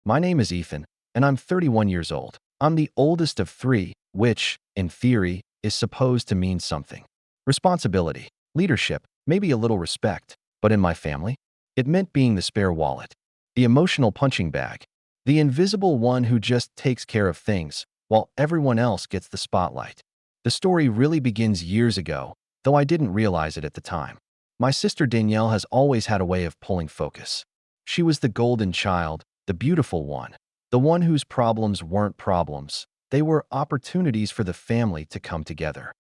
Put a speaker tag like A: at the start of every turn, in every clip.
A: My name is Ethan, and I'm 31 years old. I'm the oldest of three, which, in theory, is supposed to mean something. Responsibility, leadership, maybe a little respect. But in my family, it meant being the spare wallet, the emotional punching bag, the invisible one who just takes care of things while everyone else gets the spotlight. The story really begins years ago, though I didn't realize it at the time. My sister Danielle has always had a way of pulling focus. She was the golden child, the beautiful one, the one whose problems weren't problems. They were opportunities for the family to come together.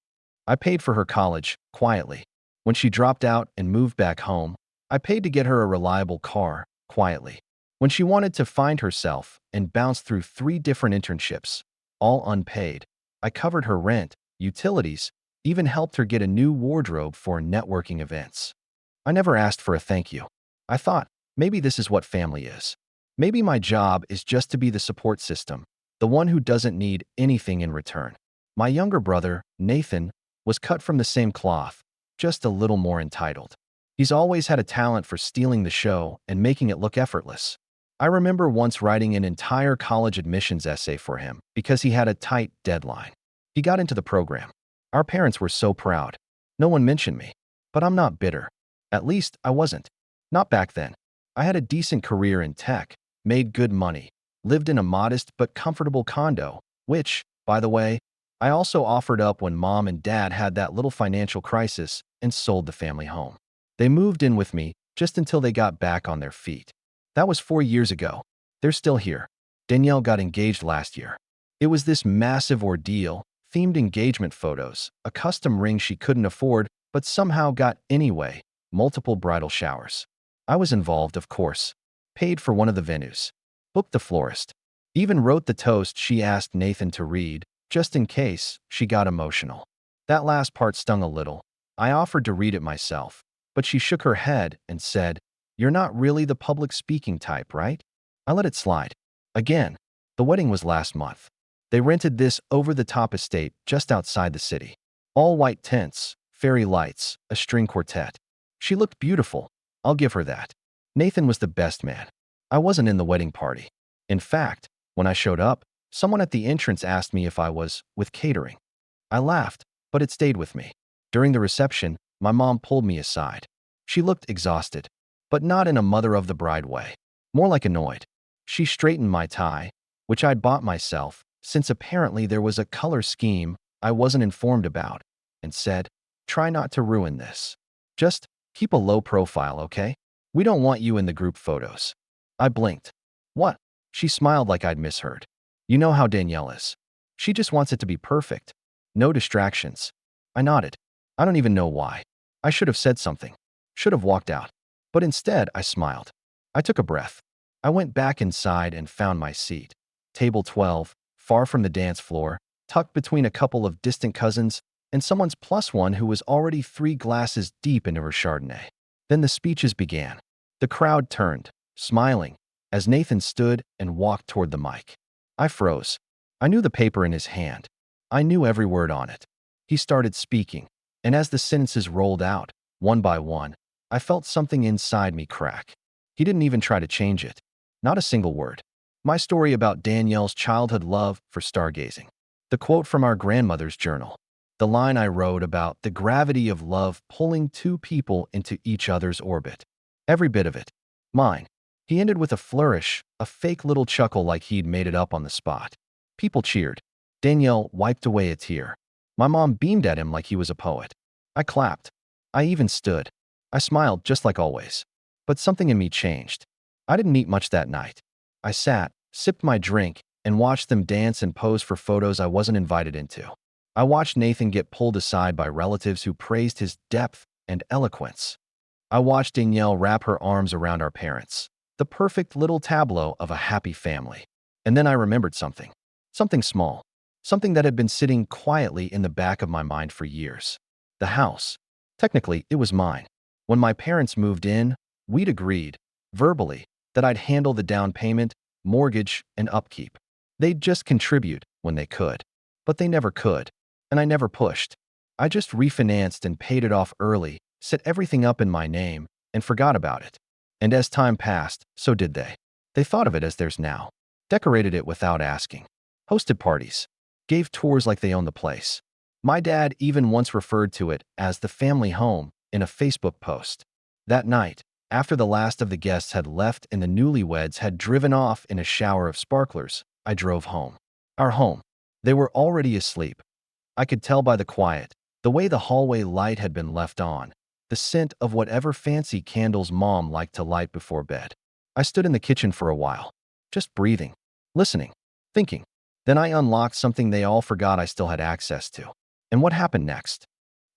A: I paid for her college, quietly. When she dropped out and moved back home, I paid to get her a reliable car, quietly. When she wanted to find herself and bounced through 3 different internships, all unpaid, I covered her rent, utilities, even helped her get a new wardrobe for networking events. I never asked for a thank you. I thought, maybe this is what family is. Maybe my job is just to be the support system, the one who doesn't need anything in return. My younger brother, Nathan, was cut from the same cloth, just a little more entitled. He's always had a talent for stealing the show and making it look effortless. I remember once writing an entire college admissions essay for him because he had a tight deadline. He got into the program. Our parents were so proud. No one mentioned me. But I'm not bitter. At least I wasn't. Not back then. I had a decent career in tech, made good money, lived in a modest but comfortable condo, which, by the way, I also offered up when mom and dad had that little financial crisis and sold the family home. They moved in with me just until they got back on their feet. That was 4 years ago. They're still here. Danielle got engaged last year. It was this massive ordeal, themed engagement photos, a custom ring she couldn't afford but somehow got anyway, multiple bridal showers. I was involved, of course. Paid for one of the venues. Booked the florist. Even wrote the toast she asked Nathan to read, just in case she got emotional. That last part stung a little. I offered to read it myself, but she shook her head and said, "You're not really the public speaking type, right?" I let it slide. Again, the wedding was last month. They rented this over-the-top estate just outside the city. All white tents, fairy lights, a string quartet. She looked beautiful. I'll give her that. Nathan was the best man. I wasn't in the wedding party. In fact, when I showed up, someone at the entrance asked me if I was with catering. I laughed, but it stayed with me. During the reception, my mom pulled me aside. She looked exhausted, but not in a mother of the bride way. More like annoyed. She straightened my tie, which I'd bought myself, since apparently there was a color scheme I wasn't informed about, and said, "Try not to ruin this. Just keep a low profile, okay? We don't want you in the group photos." I blinked. What? She smiled like I'd misheard. You know how Danielle is. She just wants it to be perfect. No distractions. I nodded. I don't even know why. I should have said something. Should have walked out. But instead, I smiled. I took a breath. I went back inside and found my seat. Table 12, far from the dance floor, tucked between a couple of distant cousins and someone's +1 who was already 3 glasses deep into her Chardonnay. Then the speeches began. The crowd turned, smiling, as Nathan stood and walked toward the mic. I froze. I knew the paper in his hand. I knew every word on it. He started speaking, and as the sentences rolled out, one by one, I felt something inside me crack. He didn't even try to change it. Not a single word. My story about Danielle's childhood love for stargazing. The quote from our grandmother's journal. The line I wrote about the gravity of love pulling 2 people into each other's orbit. Every bit of it. Mine. He ended with a flourish, a fake little chuckle like he'd made it up on the spot. People cheered. Danielle wiped away a tear. My mom beamed at him like he was a poet. I clapped. I even stood. I smiled just like always. But something in me changed. I didn't eat much that night. I sat, sipped my drink, and watched them dance and pose for photos I wasn't invited into. I watched Nathan get pulled aside by relatives who praised his depth and eloquence. I watched Danielle wrap her arms around our parents. The perfect little tableau of a happy family. And then I remembered something. Something small. Something that had been sitting quietly in the back of my mind for years. The house. Technically, it was mine. When my parents moved in, we'd agreed, verbally, that I'd handle the down payment, mortgage, and upkeep. They'd just contribute when they could. But they never could. And I never pushed. I just refinanced and paid it off early, set everything up in my name, and forgot about it. And as time passed, so did they. They thought of it as theirs now, decorated it without asking, hosted parties, gave tours like they owned the place. My dad even once referred to it as the family home in a Facebook post. That night, after the last of the guests had left and the newlyweds had driven off in a shower of sparklers, I drove home. Our home. They were already asleep. I could tell by the quiet, the way the hallway light had been left on, the scent of whatever fancy candles Mom liked to light before bed. I stood in the kitchen for a while, just breathing, listening, thinking. Then I unlocked something they all forgot I still had access to. And what happened next?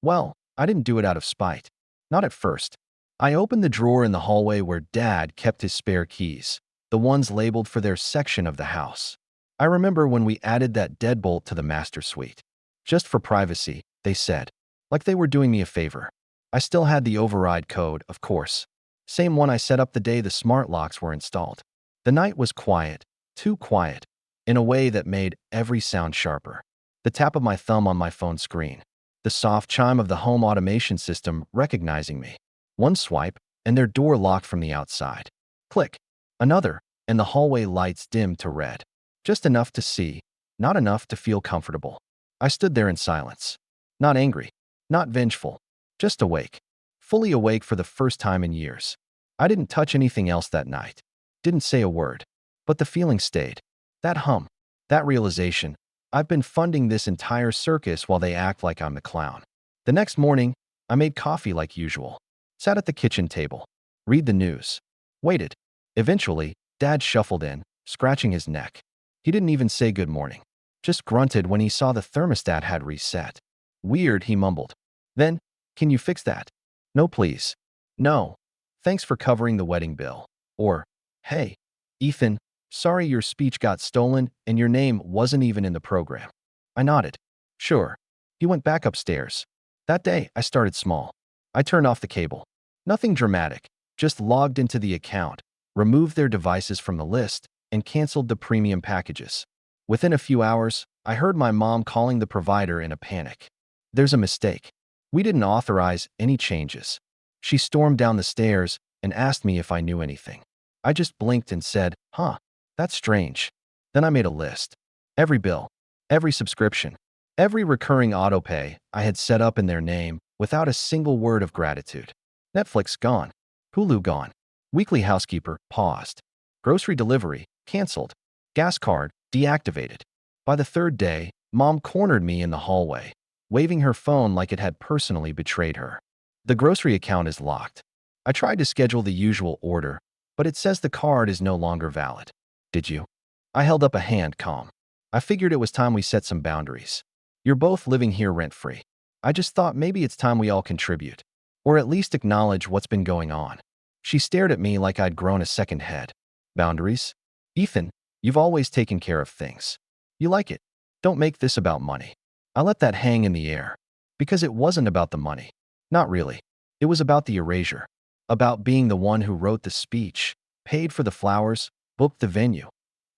A: Well, I didn't do it out of spite. Not at first. I opened the drawer in the hallway where Dad kept his spare keys, the ones labeled for their section of the house. I remember when we added that deadbolt to the master suite. Just for privacy, they said, like they were doing me a favor. I still had the override code, of course. Same one I set up the day the smart locks were installed. The night was quiet, too quiet, in a way that made every sound sharper. The tap of my thumb on my phone screen, the soft chime of the home automation system recognizing me. One swipe, and their door locked from the outside. Click. Another, and the hallway lights dimmed to red. Just enough to see, not enough to feel comfortable. I stood there in silence. Not angry, not vengeful, just awake. Fully awake for the first time in years. I didn't touch anything else that night. Didn't say a word. But the feeling stayed. That hum. That realization. I've been funding this entire circus while they act like I'm the clown. The next morning, I made coffee like usual. Sat at the kitchen table. Read the news. Waited. Eventually, Dad shuffled in, scratching his neck. He didn't even say good morning. Just grunted when he saw the thermostat had reset. Weird, he mumbled. Then, can you fix that? No, please. No. Thanks for covering the wedding bill. Or, hey, Ethan, sorry your speech got stolen and your name wasn't even in the program. I nodded. Sure. He went back upstairs. That day, I started small. I turned off the cable. Nothing dramatic, just logged into the account, removed their devices from the list, and canceled the premium packages. Within a few hours, I heard my mom calling the provider in a panic. There's a mistake. We didn't authorize any changes. She stormed down the stairs and asked me if I knew anything. I just blinked and said, huh, that's strange. Then I made a list. Every bill, every subscription, every recurring autopay I had set up in their name without a single word of gratitude. Netflix gone. Hulu gone. Weekly housekeeper paused. Grocery delivery canceled. Gas card deactivated. By the third day, Mom cornered me in the hallway, waving her phone like it had personally betrayed her. The grocery account is locked. I tried to schedule the usual order, but it says the card is no longer valid. Did you? I held up a hand, calm. I figured it was time we set some boundaries. You're both living here rent-free. I just thought maybe it's time we all contribute, or at least acknowledge what's been going on. She stared at me like I'd grown a second head. Boundaries? Ethan, you've always taken care of things. You like it. Don't make this about money. I let that hang in the air, because it wasn't about the money. Not really. It was about the erasure. About being the one who wrote the speech, paid for the flowers, booked the venue,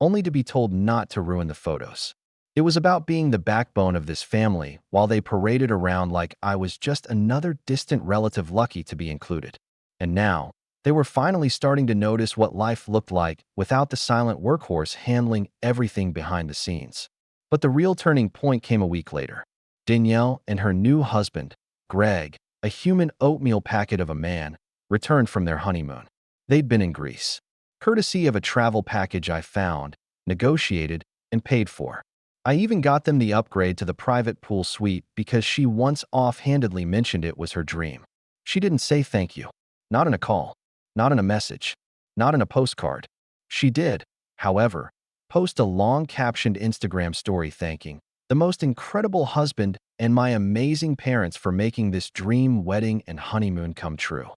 A: only to be told not to ruin the photos. It was about being the backbone of this family while they paraded around like I was just another distant relative lucky to be included. And now, they were finally starting to notice what life looked like without the silent workhorse handling everything behind the scenes. But the real turning point came a week later. Danielle and her new husband, Greg, a human oatmeal packet of a man, returned from their honeymoon. They'd been in Greece, courtesy of a travel package I found, negotiated, and paid for. I even got them the upgrade to the private pool suite because she once offhandedly mentioned it was her dream. She didn't say thank you. Not in a call. Not in a message. Not in a postcard. She did, however, post a long-captioned Instagram story thanking the most incredible husband and my amazing parents for making this dream wedding and honeymoon come true.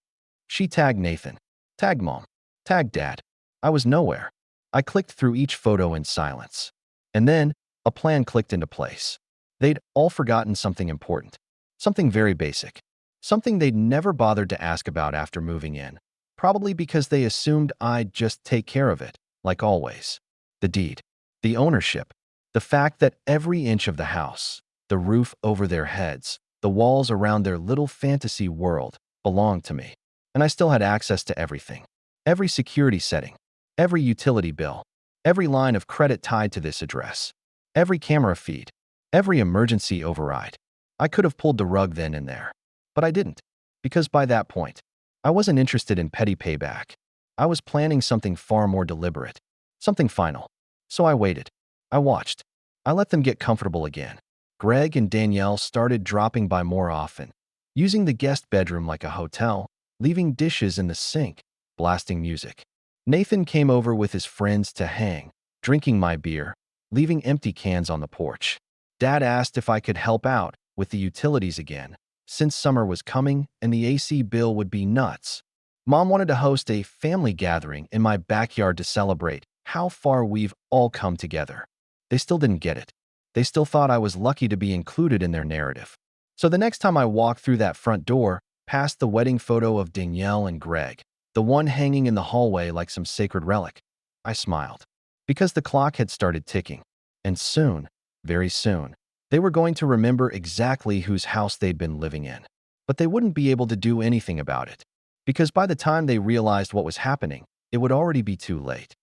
A: She tagged Nathan, tagged Mom, tagged Dad. I was nowhere. I clicked through each photo in silence. And then, a plan clicked into place. They'd all forgotten something important. Something very basic. Something they'd never bothered to ask about after moving in. Probably because they assumed I'd just take care of it, like always. The deed. The ownership. The fact that every inch of the house, the roof over their heads, the walls around their little fantasy world, belonged to me. And I still had access to everything. Every security setting. Every utility bill, every line of credit tied to this address, every camera feed, every emergency override. I could have pulled the rug then and there, but I didn't, because by that point, I wasn't interested in petty payback. I was planning something far more deliberate, something final. So I waited. I watched. I let them get comfortable again. Greg and Danielle started dropping by more often, using the guest bedroom like a hotel, leaving dishes in the sink, blasting music. Nathan came over with his friends to hang, drinking my beer, leaving empty cans on the porch. Dad asked if I could help out with the utilities again, since summer was coming and the AC bill would be nuts. Mom wanted to host a family gathering in my backyard to celebrate how far we've all come together. They still didn't get it. They still thought I was lucky to be included in their narrative. So the next time I walked through that front door, past the wedding photo of Danielle and Greg, the one hanging in the hallway like some sacred relic, I smiled. Because the clock had started ticking. And soon, very soon, they were going to remember exactly whose house they'd been living in. But they wouldn't be able to do anything about it. Because by the time they realized what was happening, it would already be too late.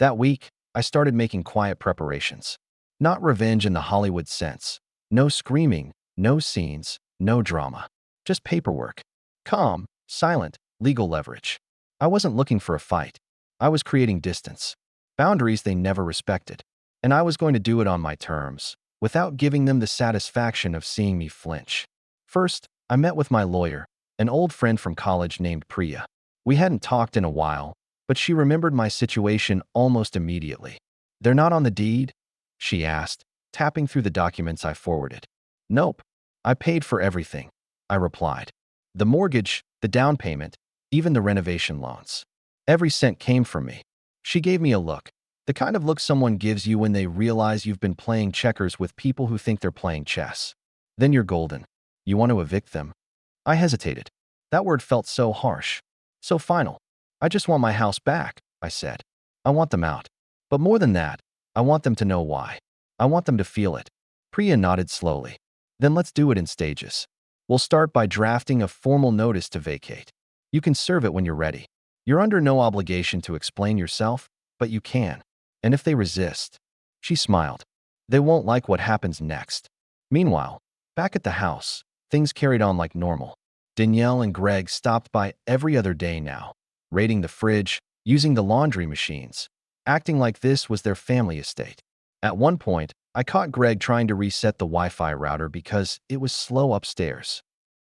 A: That week, I started making quiet preparations. Not revenge in the Hollywood sense. No screaming, no scenes, no drama. Just paperwork. Calm, silent, legal leverage. I wasn't looking for a fight. I was creating distance. Boundaries they never respected. And I was going to do it on my terms, without giving them the satisfaction of seeing me flinch. First, I met with my lawyer, an old friend from college named Priya. We hadn't talked in a while, but she remembered my situation almost immediately. "They're not on the deed?" she asked, tapping through the documents I forwarded. "Nope. I paid for everything," I replied. "The mortgage, the down payment, even the renovation loans. Every cent came from me." She gave me a look, the kind of look someone gives you when they realize you've been playing checkers with people who think they're playing chess. "Then you're golden. You want to evict them?" I hesitated. That word felt so harsh, so final. "I just want my house back," I said. "I want them out. But more than that, I want them to know why. I want them to feel it." Priya nodded slowly. "Then let's do it in stages. We'll start by drafting a formal notice to vacate. You can serve it when you're ready. You're under no obligation to explain yourself, but you can. And if they resist," she smiled, "they won't like what happens next." Meanwhile, back at the house, things carried on like normal. Danielle and Greg stopped by every other day now, raiding the fridge, using the laundry machines, acting like this was their family estate. At one point, I caught Greg trying to reset the Wi-Fi router because it was slow upstairs.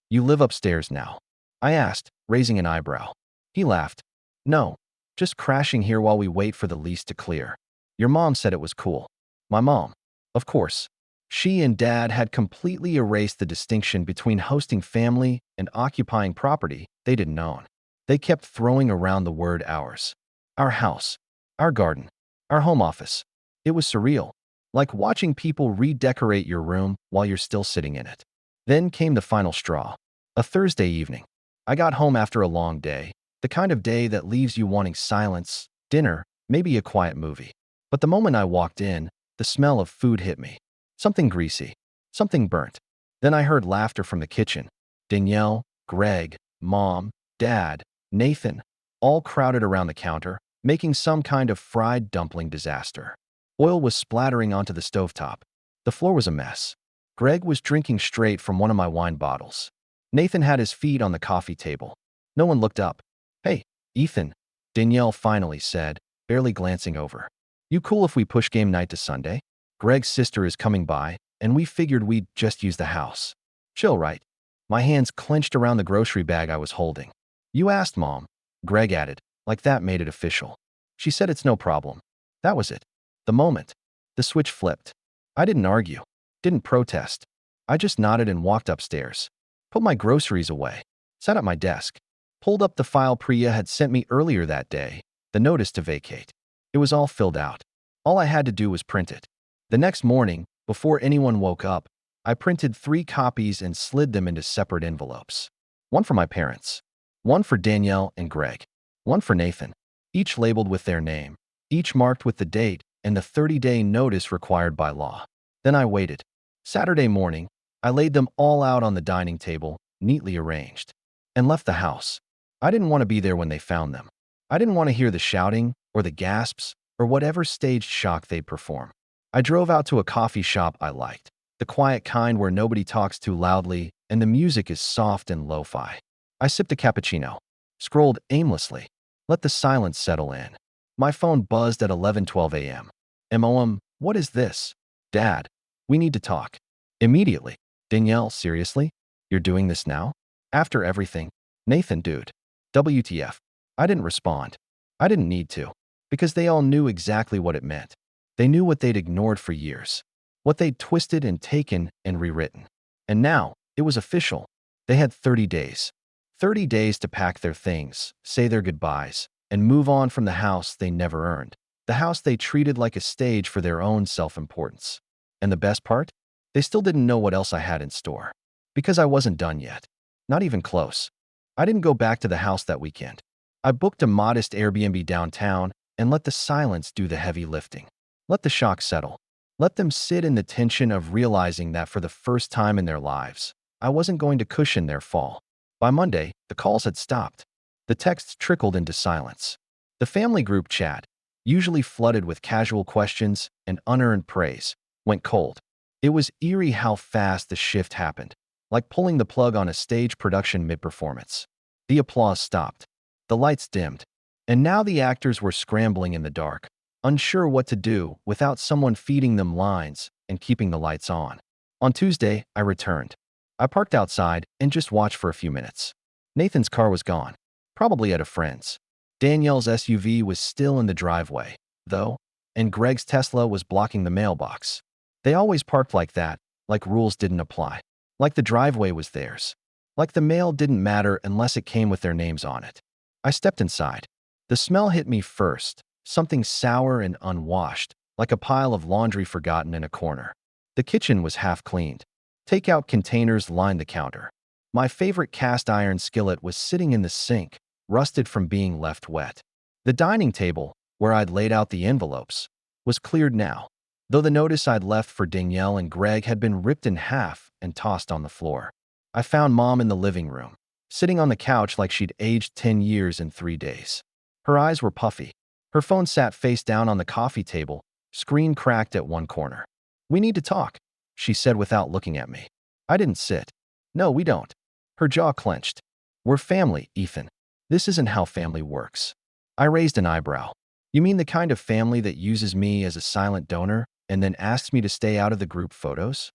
A: "You live upstairs now?" I asked, raising an eyebrow. He laughed. "No, just crashing here while we wait for the lease to clear. Your mom said it was cool." My mom. Of course. She and Dad had completely erased the distinction between hosting family and occupying property they didn't own. They kept throwing around the word ours. Our house. Our garden. Our home office. It was surreal. Like watching people redecorate your room while you're still sitting in it. Then came the final straw. A Thursday evening. I got home after a long day, the kind of day that leaves you wanting silence, dinner, maybe a quiet movie. But the moment I walked in, the smell of food hit me. Something greasy. Something burnt. Then I heard laughter from the kitchen. Danielle, Greg, Mom, Dad, Nathan, all crowded around the counter, making some kind of fried dumpling disaster. Oil was splattering onto the stovetop. The floor was a mess. Greg was drinking straight from one of my wine bottles. Nathan had his feet on the coffee table. No one looked up. "Hey, Ethan," Danielle finally said, barely glancing over. "You cool if we push game night to Sunday? Greg's sister is coming by, and we figured we'd just use the house." "Chill, right?" My hands clenched around the grocery bag I was holding. "You asked, Mom," Greg added, like that made it official. "She said it's no problem." That was it. The moment. The switch flipped. I didn't argue. Didn't protest. I just nodded and walked upstairs. Put my groceries away. Sat at my desk. Pulled up the file Priya had sent me earlier that day, the notice to vacate. It was all filled out. All I had to do was print it. The next morning, before anyone woke up, I printed 3 copies and slid them into separate envelopes. One for my parents. One for Danielle and Greg. One for Nathan. Each labeled with their name. Each marked with the date and the 30-day notice required by law. Then I waited. Saturday morning, I laid them all out on the dining table, neatly arranged, and left the house. I didn't want to be there when they found them. I didn't want to hear the shouting, or the gasps, or whatever staged shock they'd perform. I drove out to a coffee shop I liked, the quiet kind where nobody talks too loudly and the music is soft and lo-fi. I sipped a cappuccino, scrolled aimlessly, let the silence settle in. My phone buzzed at 11:12 a.m. "Mom, what is this?" "Dad, we need to talk." Immediately. "Danielle, seriously? You're doing this now? After everything?" "Nathan, dude. WTF?" I didn't respond. I didn't need to, because they all knew exactly what it meant. They knew what they'd ignored for years, what they'd twisted and taken and rewritten. And now, it was official. They had 30 days. 30 days to pack their things, say their goodbyes, and move on from the house they never earned, the house they treated like a stage for their own self-importance. And the best part? They still didn't know what else I had in store. Because I wasn't done yet. Not even close. I didn't go back to the house that weekend. I booked a modest Airbnb downtown and let the silence do the heavy lifting. Let the shock settle. Let them sit in the tension of realizing that for the first time in their lives, I wasn't going to cushion their fall. By Monday, the calls had stopped. The texts trickled into silence. The family group chat, usually flooded with casual questions and unearned praise, went cold. It was eerie how fast the shift happened, like pulling the plug on a stage production mid-performance. The applause stopped. The lights dimmed. And now the actors were scrambling in the dark, unsure what to do without someone feeding them lines and keeping the lights on. On Tuesday, I returned. I parked outside and just watched for a few minutes. Nathan's car was gone, probably at a friend's. Danielle's SUV was still in the driveway, though, and Greg's Tesla was blocking the mailbox. They always parked like that, like rules didn't apply, like the driveway was theirs, like the mail didn't matter unless it came with their names on it. I stepped inside. The smell hit me first, something sour and unwashed, like a pile of laundry forgotten in a corner. The kitchen was half cleaned. Takeout containers lined the counter. My favorite cast iron skillet was sitting in the sink, rusted from being left wet. The dining table, where I'd laid out the envelopes, was cleared now, though the notice I'd left for Danielle and Greg had been ripped in half and tossed on the floor. I found Mom in the living room, sitting on the couch like she'd aged 10 years in 3 days. Her eyes were puffy. Her phone sat face down on the coffee table, screen cracked at one corner. "We need to talk," she said without looking at me. I didn't sit. "No, we don't." Her jaw clenched. "We're family, Ethan. This isn't how family works." I raised an eyebrow. "You mean the kind of family that uses me as a silent donor and then asks me to stay out of the group photos?"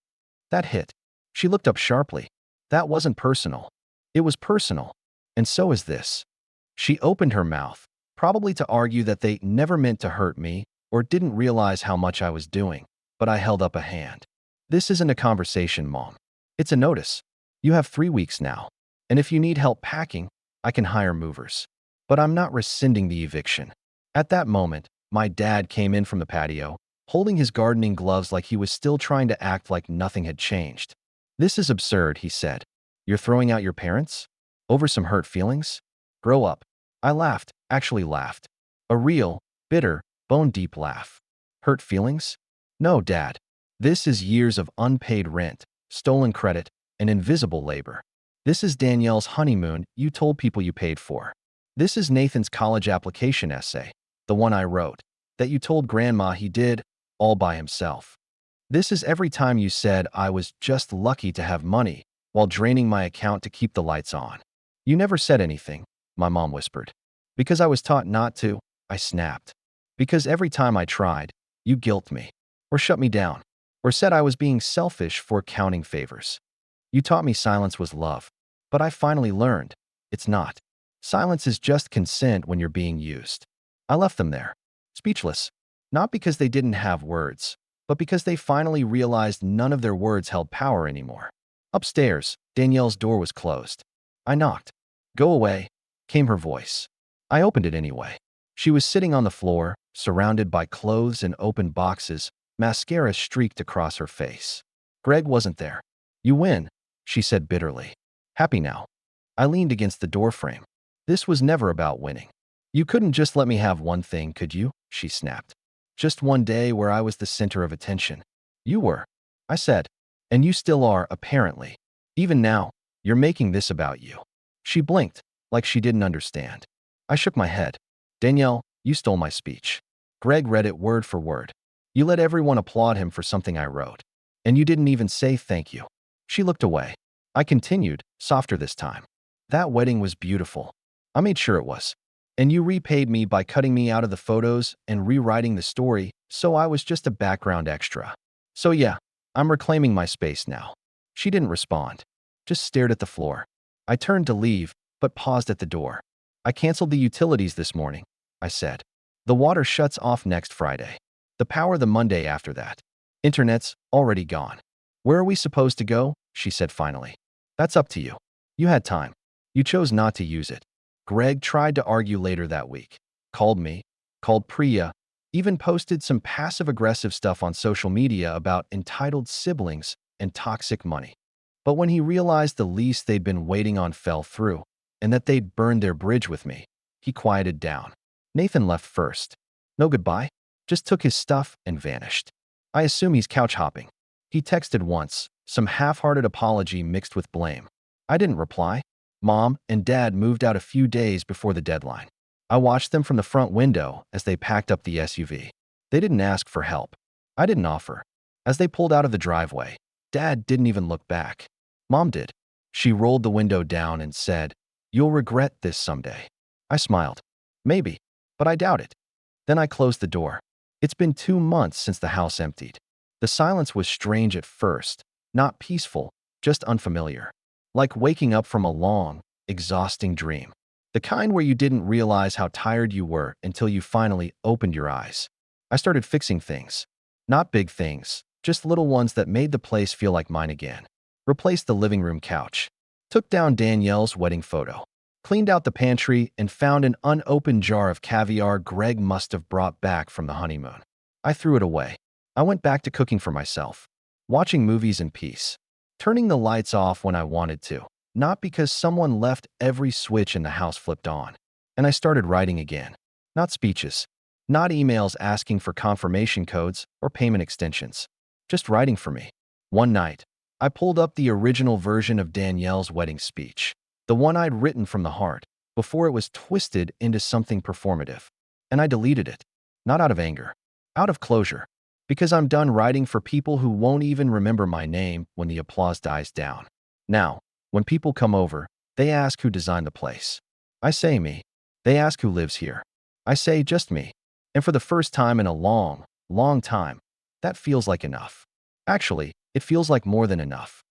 A: That hit. She looked up sharply. "That wasn't personal." "It was personal. And so is this." She opened her mouth, probably to argue that they never meant to hurt me or didn't realize how much I was doing, but I held up a hand. "This isn't a conversation, Mom. It's a notice. You have 3 weeks now, and if you need help packing, I can hire movers. But I'm not rescinding the eviction." At that moment, my dad came in from the patio, holding his gardening gloves like he was still trying to act like nothing had changed. "This is absurd," he said. "You're throwing out your parents? Over some hurt feelings? Grow up." I laughed, actually laughed. A real, bitter, bone-deep laugh. "Hurt feelings? No, Dad. This is years of unpaid rent, stolen credit, and invisible labor. This is Danielle's honeymoon you told people you paid for. This is Nathan's college application essay, the one I wrote, that you told Grandma he did, all by himself. This is every time you said I was just lucky to have money while draining my account to keep the lights on. You never said anything," my mom whispered. "Because I was taught not to," I snapped. "Because every time I tried, you guilt me, or shut me down, or said I was being selfish for counting favors. You taught me silence was love, but I finally learned it's not. Silence is just consent when you're being used." I left them there, speechless, not because they didn't have words, but because they finally realized none of their words held power anymore. Upstairs, Danielle's door was closed. I knocked. "Go away," came her voice. I opened it anyway. She was sitting on the floor, surrounded by clothes and open boxes, mascara streaked across her face. Greg wasn't there. "You win," she said bitterly. "Happy now?" I leaned against the doorframe. "This was never about winning. You couldn't just let me have one thing, could you?" she snapped. "Just one day where I was the center of attention." "You were," I said. "And you still are, apparently. Even now, you're making this about you." She blinked, like she didn't understand. I shook my head. "Danielle, You stole my speech. Greg read it word for word. You let everyone applaud him for something I wrote. And you didn't even say thank you. She looked away. I continued, softer this time. That wedding was beautiful. I made sure it was. And you repaid me by cutting me out of the photos and rewriting the story, so I was just a background extra. So yeah, I'm reclaiming my space now. She didn't respond, just stared at the floor. I turned to leave, but paused at the door. I canceled the utilities this morning, I said. The water shuts off next Friday. The power the Monday after that. Internet's already gone. Where are we supposed to go? She said finally. That's up to you. You had time. You chose not to use it. Greg tried to argue later that week. Called me, called Priya, even posted some passive-aggressive stuff on social media about entitled siblings and toxic money. But when he realized the lease they'd been waiting on fell through, and that they'd burned their bridge with me, he quieted down. Nathan left first. No goodbye, just took his stuff and vanished. I assume he's couch hopping. He texted once, some half-hearted apology mixed with blame. I didn't reply. Mom and Dad moved out a few days before the deadline. I watched them from the front window as they packed up the SUV. They didn't ask for help. I didn't offer. As they pulled out of the driveway, Dad didn't even look back. Mom did. She rolled the window down and said, "You'll regret this someday." I smiled. Maybe, but I doubt it. Then I closed the door. It's been 2 months since the house emptied. The silence was strange at first, not peaceful, just unfamiliar. Like waking up from a long, exhausting dream. The kind where you didn't realize how tired you were until you finally opened your eyes. I started fixing things. Not big things, just little ones that made the place feel like mine again. Replaced the living room couch. Took down Danielle's wedding photo. Cleaned out the pantry and found an unopened jar of caviar Greg must have brought back from the honeymoon. I threw it away. I went back to cooking for myself. Watching movies in peace. Turning the lights off when I wanted to. Not because someone left every switch in the house flipped on. And I started writing again. Not speeches. Not emails asking for confirmation codes or payment extensions. Just writing for me. One night, I pulled up the original version of Danielle's wedding speech. The one I'd written from the heart, before it was twisted into something performative. And I deleted it. Not out of anger. Out of closure. Because I'm done writing for people who won't even remember my name when the applause dies down. Now, when people come over, they ask who designed the place. I say me. They ask who lives here. I say just me. And for the first time in a long, long time, that feels like enough. Actually, it feels like more than enough.